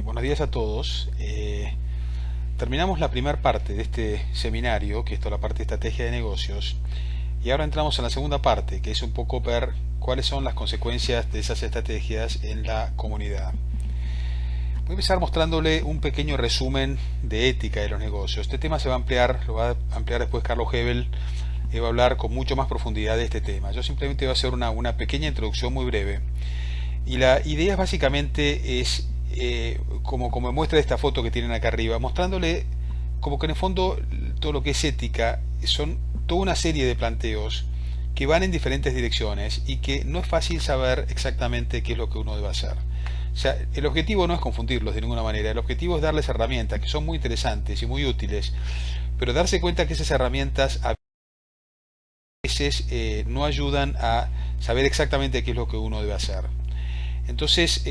Buenos días a todos. Terminamos la primera parte de este seminario, que es toda la parte de estrategia de negocios, y ahora entramos en la segunda parte, que es un poco ver cuáles son las consecuencias de esas estrategias en la comunidad. Voy a empezar mostrándole un pequeño resumen de ética de los negocios. Este tema se va a ampliar, lo va a ampliar después Carlos Hebel, y va a hablar con mucho más profundidad de este tema. Yo simplemente voy a hacer una pequeña introducción muy breve. Y la idea básicamente es, como muestra esta foto que tienen acá arriba, mostrándole como que en el fondo todo lo que es ética son toda una serie de planteos que van en diferentes direcciones y que no es fácil saber exactamente qué es lo que uno debe hacer. O sea, el objetivo no es confundirlos de ninguna manera, el objetivo es darles herramientas que son muy interesantes y muy útiles, pero darse cuenta que esas herramientas a veces no ayudan a saber exactamente qué es lo que uno debe hacer. Entonces,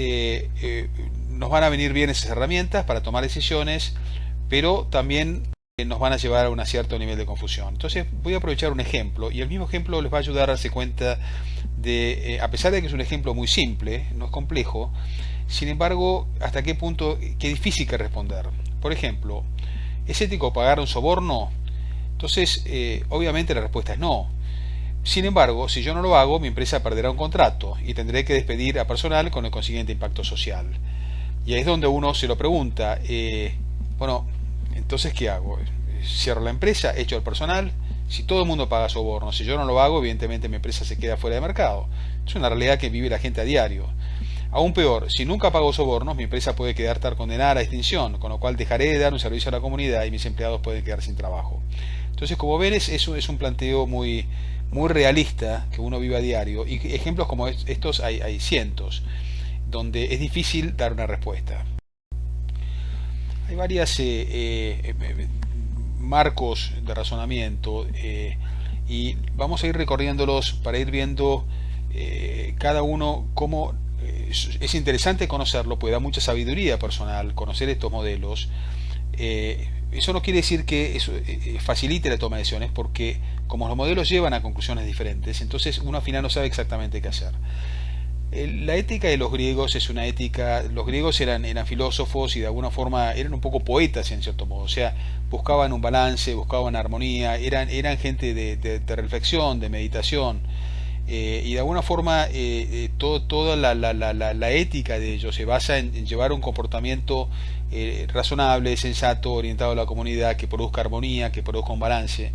nos van a venir bien esas herramientas para tomar decisiones, pero también nos van a llevar a un cierto nivel de confusión. Entonces, voy a aprovechar un ejemplo, y el mismo ejemplo les va a ayudar a darse cuenta de, a pesar de que es un ejemplo muy simple, no es complejo, sin embargo, hasta qué punto, qué difícil que responder. Por ejemplo, ¿es ético pagar un soborno? Entonces, obviamente la respuesta es no. Sin embargo, si yo no lo hago, mi empresa perderá un contrato y tendré que despedir a personal con el consiguiente impacto social. Y ahí es donde uno se lo pregunta, bueno, entonces ¿qué hago? ¿Cierro la empresa? ¿Echo al personal? Si todo el mundo paga sobornos, si yo no lo hago, evidentemente mi empresa se queda fuera de mercado. Es una realidad que vive la gente a diario. Aún peor, si nunca pago sobornos, mi empresa puede quedar condenada a extinción, con lo cual dejaré de dar un servicio a la comunidad y mis empleados pueden quedar sin trabajo. Entonces, como ven, es un planteo muy realista que uno vive a diario, y ejemplos como estos hay cientos, donde es difícil dar una respuesta. Hay varias marcos de razonamiento, y vamos a ir recorriéndolos para ir viendo cada uno cómo es interesante conocerlo, pues da mucha sabiduría personal conocer estos modelos. Eso no quiere decir que eso facilite la toma de decisiones, porque como los modelos llevan a conclusiones diferentes, entonces uno al final no sabe exactamente qué hacer. La ética de los griegos es una ética, los griegos eran filósofos y de alguna forma eran un poco poetas en cierto modo, o sea, buscaban un balance, buscaban armonía, eran gente de reflexión, de meditación, y de alguna forma toda la ética de ellos se basa en llevar un comportamiento razonable, sensato, orientado a la comunidad, que produzca armonía, que produzca un balance.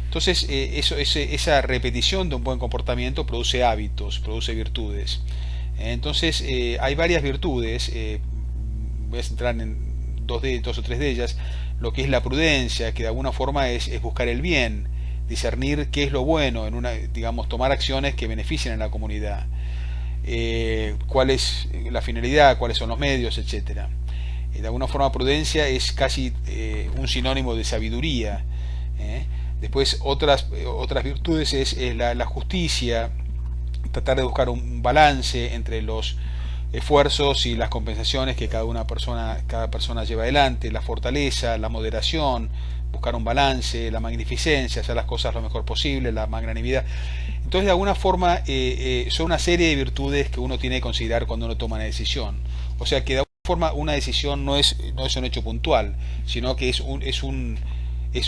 Entonces, esa repetición de un buen comportamiento produce hábitos, produce virtudes. Entonces, hay varias virtudes, voy a centrar en dos o tres de ellas. Lo que es la prudencia, que de alguna forma es buscar el bien, discernir qué es lo bueno, digamos, tomar acciones que beneficien a la comunidad. Cuál es la finalidad, cuáles son los medios, etcétera. De alguna forma, prudencia es casi un sinónimo de sabiduría. ¿eh? Después otras virtudes es la justicia, tratar de buscar un balance entre los esfuerzos y las compensaciones que cada persona lleva adelante, la fortaleza, la moderación, buscar un balance, la magnificencia, hacer las cosas lo mejor posible, la magnanimidad. Entonces, de alguna forma, son una serie de virtudes que uno tiene que considerar cuando uno toma una decisión. O sea que de alguna forma una decisión no es un hecho puntual, sino que es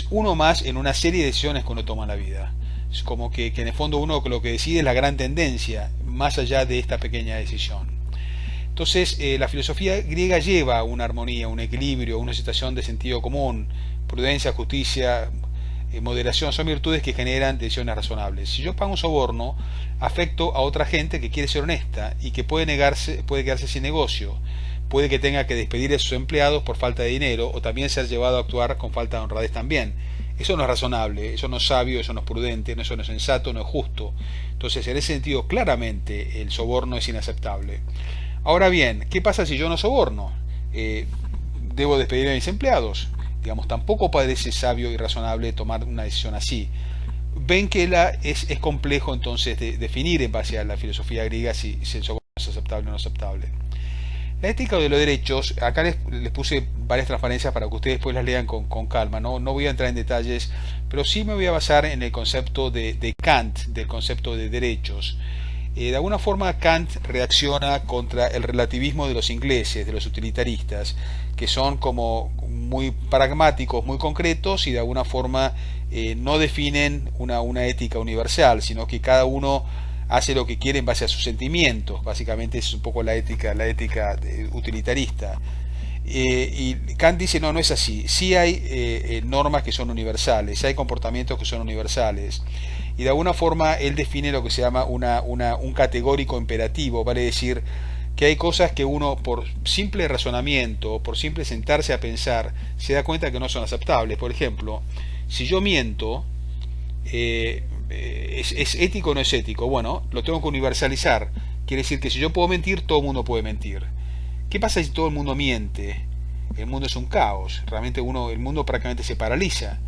uno más en una serie de decisiones que uno toma en la vida. Es como que en el fondo uno lo que decide es la gran tendencia, más allá de esta pequeña decisión. Entonces, la filosofía griega lleva una armonía, un equilibrio, una situación de sentido común, prudencia, justicia, moderación, son virtudes que generan decisiones razonables. Si yo pago un soborno, afecto a otra gente que quiere ser honesta y que puede quedarse sin negocio, puede que tenga que despedir a sus empleados por falta de dinero, o también ser llevado a actuar con falta de honradez también. Eso no es razonable, eso no es sabio, eso no es prudente, eso no es sensato, no es justo. Entonces, en ese sentido, claramente el soborno es inaceptable. Ahora bien, ¿qué pasa si yo no soborno? ¿Debo despedir a mis empleados? Digamos, tampoco parece sabio y razonable tomar una decisión así. Ven que es complejo entonces definir en base a la filosofía griega si el soborno es aceptable o no aceptable. La ética de los derechos, acá les puse varias transparencias para que ustedes después las lean con calma, no voy a entrar en detalles, pero sí me voy a basar en el concepto de Kant, del concepto de derechos. De alguna forma Kant reacciona contra el relativismo de los ingleses, de los utilitaristas, que son como muy pragmáticos, muy concretos y de alguna forma no definen una ética universal, sino que cada uno hace lo que quiere en base a sus sentimientos. Básicamente es un poco la ética utilitarista. Y Kant dice, no, no es así. Sí hay normas que son universales, hay comportamientos que son universales. Y de alguna forma él define lo que se llama un categórico imperativo, vale decir que hay cosas que uno por simple razonamiento, por simple sentarse a pensar, se da cuenta que no son aceptables. Por ejemplo, si yo miento, ¿es ético o no es ético? Bueno, lo tengo que universalizar. Quiere decir que si yo puedo mentir, todo el mundo puede mentir. ¿Qué pasa si todo el mundo miente? El mundo es un caos. Realmente el mundo prácticamente se paraliza.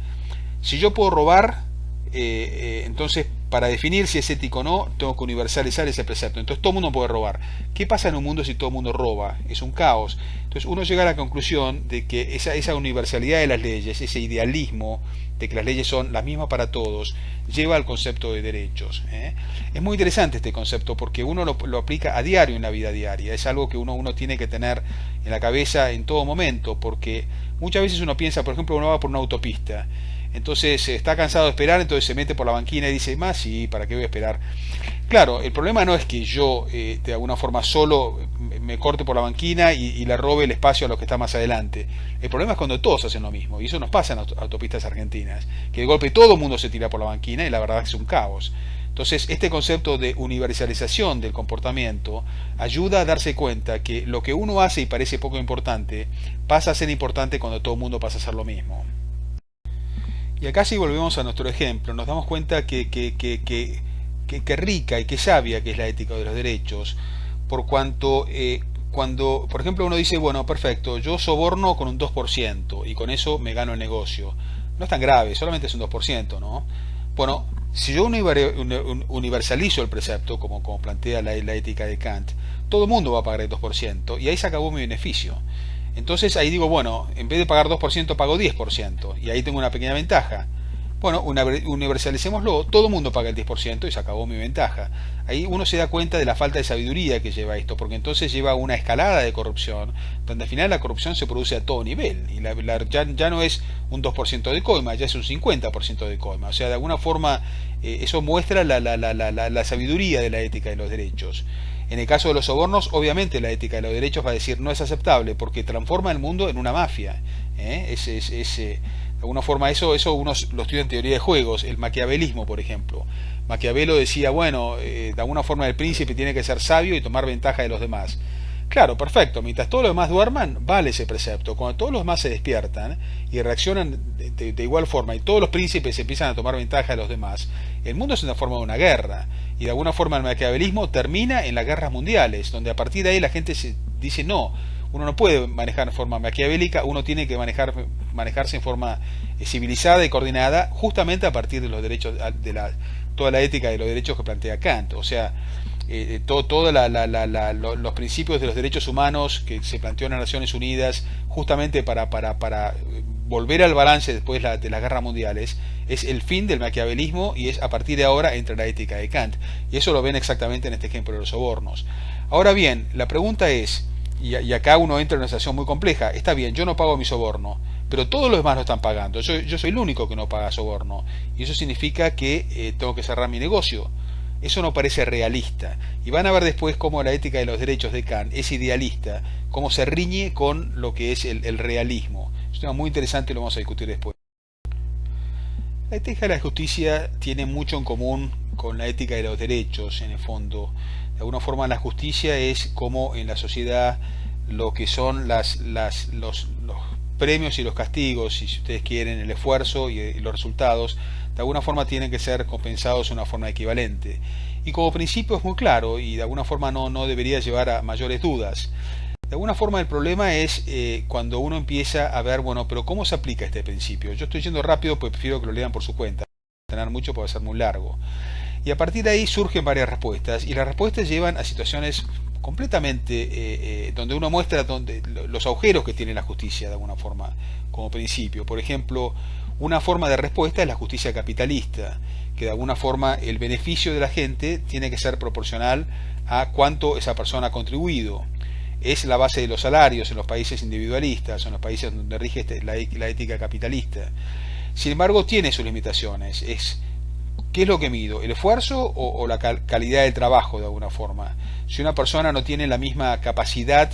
Si yo puedo robar, entonces para definir si es ético o no, tengo que universalizar ese precepto. Entonces todo el mundo puede robar. ¿Qué pasa en un mundo si todo el mundo roba? Es un caos. Entonces uno llega a la conclusión de que esa universalidad de las leyes, ese idealismo de que las leyes son las mismas para todos, lleva al concepto de derechos. Es muy interesante este concepto porque uno lo aplica a diario en la vida diaria. Es algo que uno tiene que tener en la cabeza en todo momento, porque muchas veces uno piensa, por ejemplo, uno va por una autopista, entonces está cansado de esperar, entonces se mete por la banquina y dice, más sí, ¿para qué voy a esperar? Claro, el problema no es que yo de alguna forma solo me corte por la banquina y le robe el espacio a los que están más adelante. El problema es cuando todos hacen lo mismo, y eso nos pasa en autopistas argentinas, que de golpe todo el mundo se tira por la banquina y la verdad es que es un caos. Entonces, este concepto de universalización del comportamiento ayuda a darse cuenta que lo que uno hace y parece poco importante, pasa a ser importante cuando todo el mundo pasa a hacer lo mismo. Y acá si volvemos a nuestro ejemplo, nos damos cuenta que rica y que sabia que es la ética de los derechos, por cuanto cuando, por ejemplo, uno dice, bueno, perfecto, yo soborno con un 2% y con eso me gano el negocio. No es tan grave, solamente es un 2%, ¿no? Bueno, si yo universalizo el precepto, como plantea la ética de Kant, todo el mundo va a pagar el 2% y ahí se acabó mi beneficio. Entonces ahí digo, bueno, en vez de pagar 2% pago 10% y ahí tengo una pequeña ventaja. Bueno, universalicémoslo, todo el mundo paga el 10% y se acabó mi ventaja. Ahí uno se da cuenta de la falta de sabiduría que lleva esto, porque entonces lleva a una escalada de corrupción, donde al final la corrupción se produce a todo nivel, y ya no es un 2% de coima, ya es un 50% de coima. O sea, de alguna forma eso muestra la sabiduría de la ética de los derechos. En el caso de los sobornos, obviamente la ética de los derechos va a decir no es aceptable, porque transforma el mundo en una mafia. De alguna forma eso uno lo estudia en teoría de juegos, el maquiavelismo, por ejemplo. Maquiavelo decía, bueno, de alguna forma el príncipe tiene que ser sabio y tomar ventaja de los demás. Claro, perfecto, mientras todos los demás duerman, vale ese precepto. Cuando todos los demás se despiertan y reaccionan de igual forma y todos los príncipes empiezan a tomar ventaja de los demás, el mundo se transforma en una guerra. Y de alguna forma el maquiavelismo termina en las guerras mundiales, donde a partir de ahí la gente se dice no, uno no puede manejar de forma maquiavélica, uno tiene que manejarse en forma civilizada y coordinada, justamente a partir de los derechos, toda la ética de los derechos que plantea Kant. O sea, todos los principios de los derechos humanos que se planteó en las Naciones Unidas, justamente para volver al balance después de las guerras mundiales, es el fin del maquiavelismo y es a partir de ahora entra la ética de Kant. Y eso lo ven exactamente en este ejemplo de los sobornos. Ahora bien, la pregunta es, y acá uno entra en una situación muy compleja, está bien, yo no pago mi soborno, pero todos los demás lo están pagando, yo soy el único que no paga soborno, y eso significa que tengo que cerrar mi negocio. Eso no parece realista, y van a ver después cómo la ética de los derechos de Kant es idealista, cómo se riñe con lo que es el realismo. Es un tema muy interesante y lo vamos a discutir después. La ética de la justicia tiene mucho en común con la ética de los derechos, en el fondo. De alguna forma la justicia es como en la sociedad lo que son los premios y los castigos, si ustedes quieren, el esfuerzo y los resultados, de alguna forma tienen que ser compensados de una forma equivalente. Y como principio es muy claro y de alguna forma no debería llevar a mayores dudas. De alguna forma el problema es cuando uno empieza a ver, bueno, pero ¿cómo se aplica este principio? Yo estoy yendo rápido, pues prefiero que lo lean por su cuenta. Tener mucho puede ser muy largo. Y a partir de ahí surgen varias respuestas, y las respuestas llevan a situaciones completamente donde uno muestra los agujeros que tiene la justicia de alguna forma como principio. Por ejemplo, una forma de respuesta es la justicia capitalista, que de alguna forma el beneficio de la gente tiene que ser proporcional a cuánto esa persona ha contribuido. Es la base de los salarios en los países individualistas, en los países donde rige la ética capitalista. Sin embargo, tiene sus limitaciones. ¿Qué es lo que mido? ¿El esfuerzo o la calidad del trabajo de alguna forma? Si una persona no tiene la misma capacidad,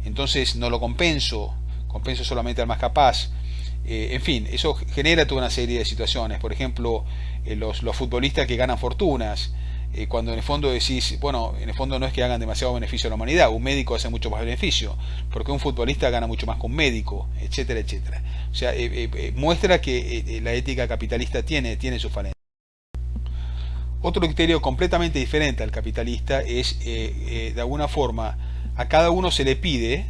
entonces no lo compenso solamente al más capaz. En fin, eso genera toda una serie de situaciones. Por ejemplo, los futbolistas que ganan fortunas, cuando en el fondo decís, bueno, en el fondo no es que hagan demasiado beneficio a la humanidad, un médico hace mucho más beneficio, porque un futbolista gana mucho más que un médico, etcétera, etcétera. O sea, muestra que la ética capitalista tiene sus falencias. Otro criterio completamente diferente al capitalista es, de alguna forma, a cada uno se le pide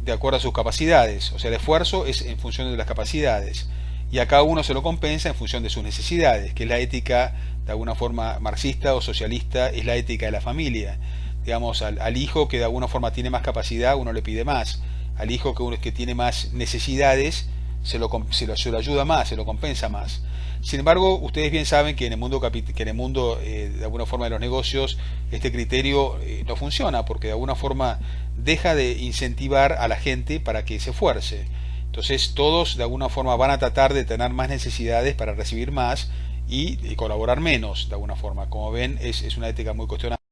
de acuerdo a sus capacidades, o sea, el esfuerzo es en función de las capacidades, y a cada uno se lo compensa en función de sus necesidades, que es la ética, de alguna forma, marxista o socialista, es la ética de la familia. Digamos, al hijo que de alguna forma tiene más capacidad, uno le pide más, al hijo que tiene más necesidades, se lo ayuda más, se lo compensa más. Sin embargo, ustedes bien saben que en el mundo, de alguna forma de los negocios, este criterio no funciona, porque de alguna forma deja de incentivar a la gente para que se esfuerce. Entonces todos de alguna forma van a tratar de tener más necesidades para recibir más y colaborar menos de alguna forma. Como ven, es una ética muy cuestionable.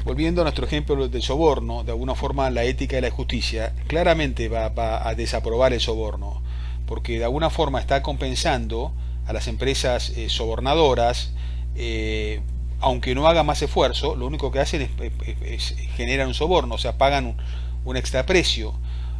Volviendo a nuestro ejemplo del soborno, de alguna forma la ética de la justicia claramente va a desaprobar el soborno, porque de alguna forma está compensando a las empresas sobornadoras, aunque no hagan más esfuerzo, lo único que hacen es generan un soborno, o sea, pagan un extraprecio.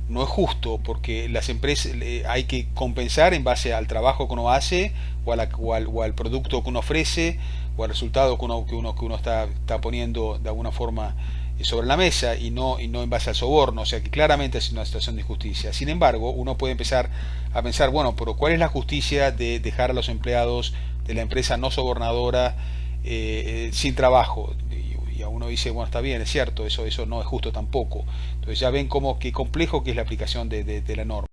No es justo, porque las empresas hay que compensar en base al trabajo que uno hace o al producto que uno ofrece o al resultado que uno está poniendo de alguna forma sobre la mesa, y no en base al soborno. O sea que claramente es una situación de injusticia. Sin embargo, uno puede empezar a pensar, bueno, pero ¿cuál es la justicia de dejar a los empleados de la empresa no sobornadora sin trabajo? Y a uno dice, bueno, está bien, es cierto, eso no es justo tampoco. Entonces ya ven qué complejo que es la aplicación de la norma.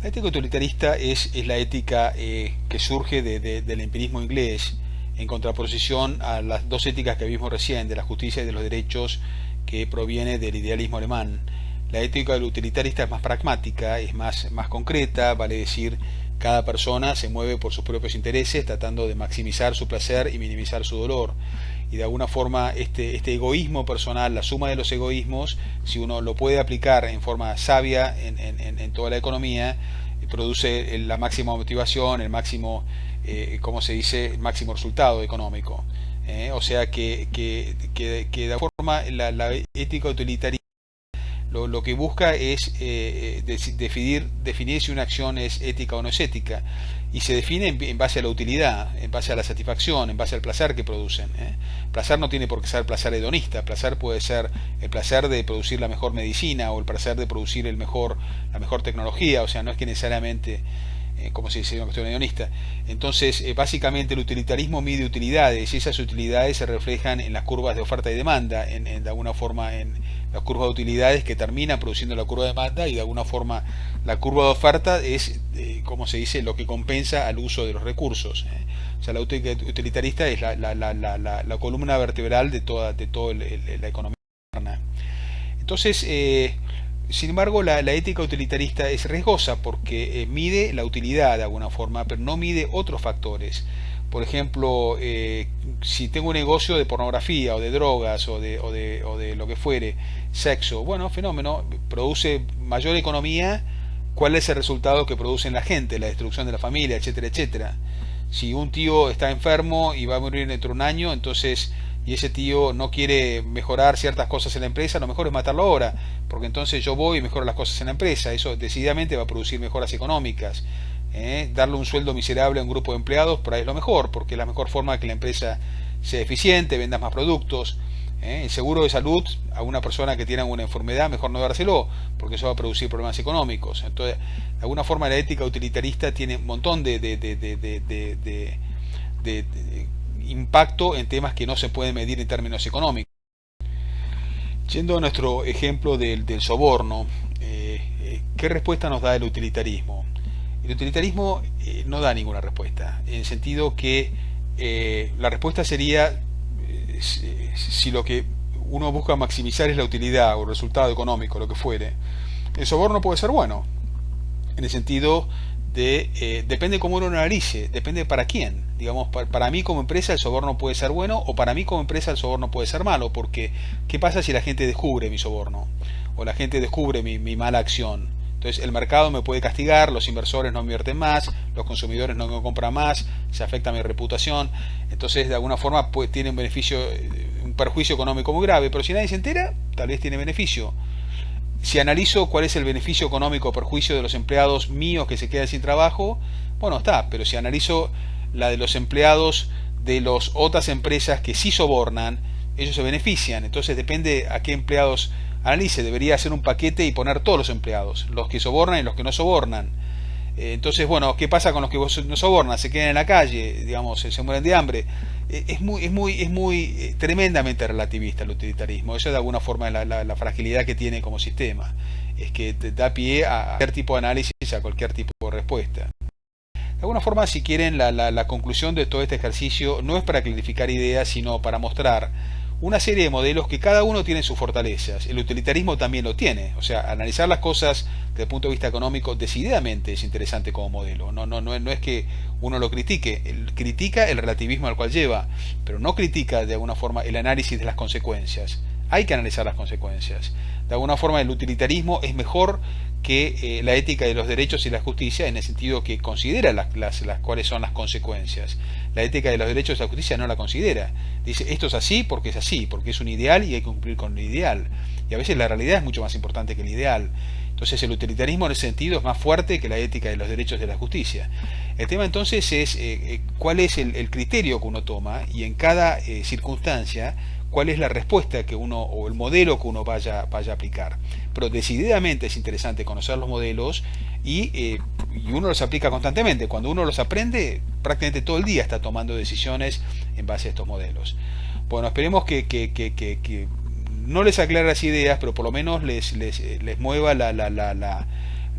La ética utilitarista es la ética que surge del empirismo inglés, en contraposición a las dos éticas que vimos recién, de la justicia y de los derechos, que proviene del idealismo alemán. La ética utilitarista es más pragmática, es más concreta, vale decir, cada persona se mueve por sus propios intereses, tratando de maximizar su placer y minimizar su dolor. Y de alguna forma este egoísmo personal, la suma de los egoísmos, si uno lo puede aplicar en forma sabia en toda la economía, produce la máxima motivación, el máximo, ¿cómo se dice?, el máximo resultado económico. O sea que de alguna forma la ética utilitarista lo que busca es definir si una acción es ética o no es ética, y se define en base a la utilidad, en base a la satisfacción, en base al placer que producen. Placer no tiene por qué ser placer hedonista, placer puede ser el placer de producir la mejor medicina o el placer de producir la mejor tecnología. O sea, no es que necesariamente como se dice, una cuestión hedonista. Entonces, básicamente el utilitarismo mide utilidades, y esas utilidades se reflejan en las curvas de oferta y demanda, de alguna forma en las curvas de utilidades que terminan produciendo la curva de demanda, y de alguna forma la curva de oferta es, como se dice, lo que compensa al uso de los recursos. O sea, la utilitarista es la columna vertebral de toda la economía moderna. Entonces, sin embargo, la ética utilitarista es riesgosa porque mide la utilidad de alguna forma, pero no mide otros factores. Por ejemplo, si tengo un negocio de pornografía o de drogas o de lo que fuere, sexo, bueno, fenómeno, produce mayor economía. ¿Cuál es el resultado que produce en la gente? La destrucción de la familia, etcétera, etcétera. Si un tío está enfermo y va a morir dentro de un año, entonces, y ese tío no quiere mejorar ciertas cosas en la empresa, lo mejor es matarlo ahora, porque entonces yo voy y mejoro las cosas en la empresa. Eso decididamente va a producir mejoras económicas. Darle un sueldo miserable a un grupo de empleados, por ahí es lo mejor, porque es la mejor forma de que la empresa sea eficiente, venda más productos. El seguro de salud a una persona que tiene alguna enfermedad, mejor no dárselo, porque eso va a producir problemas económicos. Entonces, de alguna forma la ética utilitarista tiene un montón de impacto en temas que no se pueden medir en términos económicos. Yendo a nuestro ejemplo del soborno, ¿qué respuesta nos da el utilitarismo? El utilitarismo no da ninguna respuesta, en el sentido que la respuesta sería si lo que uno busca maximizar es la utilidad o el resultado económico, lo que fuere. El soborno puede ser bueno, en el sentido de depende cómo uno lo analice, depende para quién. Digamos, para mí como empresa el soborno puede ser bueno, o para mí como empresa el soborno puede ser malo, porque ¿qué pasa si la gente descubre mi soborno? O la gente descubre mi mala acción. Entonces el mercado me puede castigar, los inversores no invierten más, los consumidores no me compran más, se afecta mi reputación. Entonces de alguna forma tiene un beneficio, un perjuicio económico muy grave, pero si nadie se entera, tal vez tiene beneficio. Si analizo cuál es el beneficio económico o perjuicio de los empleados míos que se quedan sin trabajo, bueno, está, pero si analizo la de los empleados de las otras empresas que sí sobornan, ellos se benefician. Entonces depende a qué empleados analice. Debería hacer un paquete y poner todos los empleados, los que sobornan y los que no sobornan. Entonces, bueno, ¿qué pasa con los que no sobornan? Se quedan en la calle, digamos, se mueren de hambre. Es muy tremendamente relativista el utilitarismo. Eso es de alguna forma la fragilidad que tiene como sistema. Es que te da pie a cualquier tipo de análisis, a cualquier tipo de respuesta. De alguna forma, si quieren, la conclusión de todo este ejercicio no es para clarificar ideas, sino para mostrar una serie de modelos que cada uno tiene sus fortalezas. El utilitarismo también lo tiene. O sea, analizar las cosas desde el punto de vista económico decididamente es interesante como modelo. No es que uno lo critique. Él critica el relativismo al cual lleva, pero no critica de alguna forma el análisis de las consecuencias. Hay que analizar las consecuencias. De alguna forma el utilitarismo es mejor que la ética de los derechos y la justicia, en el sentido que considera cuáles son las consecuencias. La ética de los derechos y la justicia no la considera. Dice, esto es así, porque es un ideal y hay que cumplir con el ideal. Y a veces la realidad es mucho más importante que el ideal. Entonces el utilitarismo en ese sentido es más fuerte que la ética de los derechos de la justicia. El tema entonces es cuál es el criterio que uno toma, y en cada circunstancia cuál es la respuesta que uno, o el modelo que uno vaya a aplicar. Pero decididamente es interesante conocer los modelos y uno los aplica constantemente. Cuando uno los aprende, prácticamente todo el día está tomando decisiones en base a estos modelos. Bueno, esperemos que no les aclare las ideas, pero por lo menos les mueva la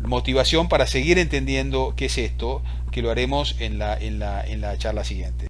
motivación para seguir entendiendo qué es esto, que lo haremos en la charla siguiente.